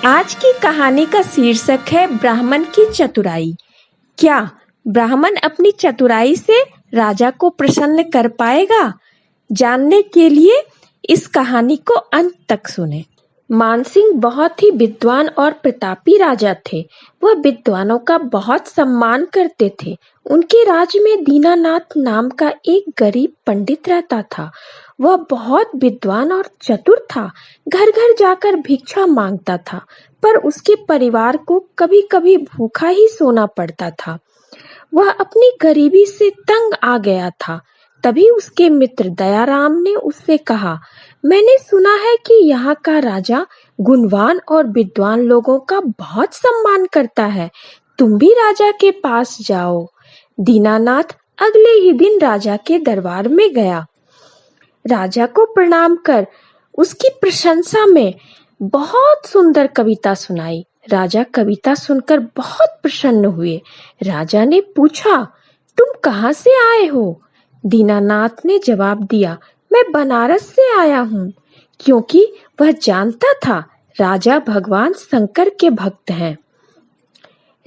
आज की कहानी का शीर्षक है ब्राह्मण की चतुराई। क्या ब्राह्मण अपनी चतुराई से राजा को प्रसन्न कर पाएगा? जानने के लिए इस कहानी को अंत तक सुने। मानसिंह बहुत ही विद्वान और प्रतापी राजा थे। वह विद्वानों का बहुत सम्मान करते थे। उनके राज्य में दीनानाथ नाम का एक गरीब पंडित रहता था। वह बहुत विद्वान और चतुर था। घर घर जाकर भिक्षा मांगता था, पर उसके परिवार को कभी-कभी भूखा ही सोना पड़ता था। वह अपनी गरीबी से तंग आ गया था। तभी उसके मित्र दयाराम ने उससे कहा, मैंने सुना है कि यहाँ का राजा गुणवान और विद्वान लोगों का बहुत सम्मान करता है। तुम भी राजा के पास जाओ। दीनानाथ अगले ही दिन राजा के दरबार में गया। राजा को प्रणाम कर उसकी प्रशंसा में बहुत सुंदर कविता सुनाई। राजा कविता सुनकर बहुत प्रसन्न हुए। राजा ने पूछा, तुम कहाँ से आए हो? दीनानाथ ने जवाब दिया, मैं बनारस से आया हूँ। क्योंकि वह जानता था राजा भगवान शंकर के भक्त हैं।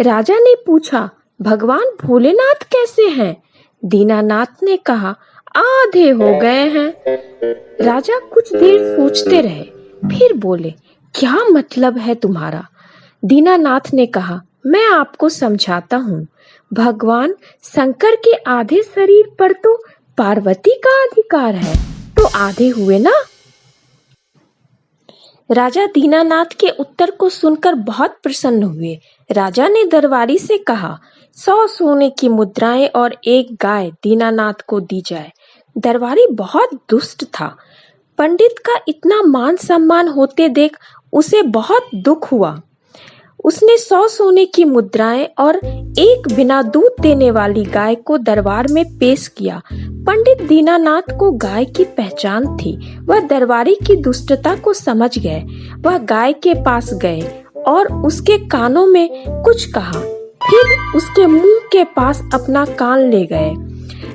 राजा ने पूछा, भगवान भोलेनाथ कैसे हैं? दीनानाथ ने कहा, आधे हो गए हैं। राजा कुछ देर सोचते रहे, फिर बोले, क्या मतलब है तुम्हारा? दीनानाथ ने कहा, मैं आपको समझाता हूँ। भगवान शंकर के आधे शरीर पर तो पार्वती का अधिकार है, तो आधे हुए ना? राजा दीनानाथ के उत्तर को सुनकर बहुत प्रसन्न हुए। राजा ने दरबारी से कहा, 100 सोने की मुद्राएं और एक गाय दीनानाथ को दी जाए। दरबारी बहुत दुष्ट था। पंडित का इतना मान सम्मान होते देख उसे बहुत दुख हुआ। उसने 100 सोने की मुद्राएं और एक बिना दूध देने वाली गाय को दरबार में पेश किया। पंडित दीनानाथ को गाय की पहचान थी। वह दरबारी की दुष्टता को समझ गए। वह गाय के पास गए और उसके कानों में कुछ कहा, फिर उसके मुंह के पास अपना कान ले गए।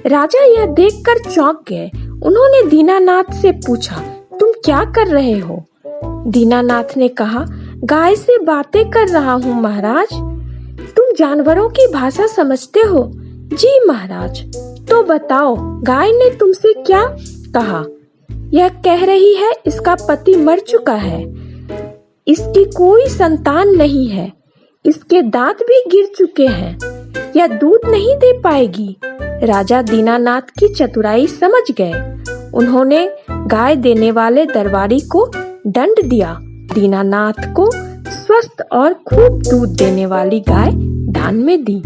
राजा यह देखकर चौंक गए। उन्होंने दीनानाथ से पूछा, तुम क्या कर रहे हो? दीनानाथ ने कहा, गाय से बातें कर रहा हूँ महाराज। तुम जानवरों की भाषा समझते हो? जी महाराज। तो बताओ, गाय ने तुमसे क्या कहा? यह कह रही है इसका पति मर चुका है, इसकी कोई संतान नहीं है, इसके दांत भी गिर चुके हैं, यह दूध नहीं दे पाएगी। राजा दीनानाथ की चतुराई समझ गए। उन्होंने गाय देने वाले दरबारी को दंड दिया। दीनानाथ को स्वस्थ और खूब दूध देने वाली गाय दान में दी।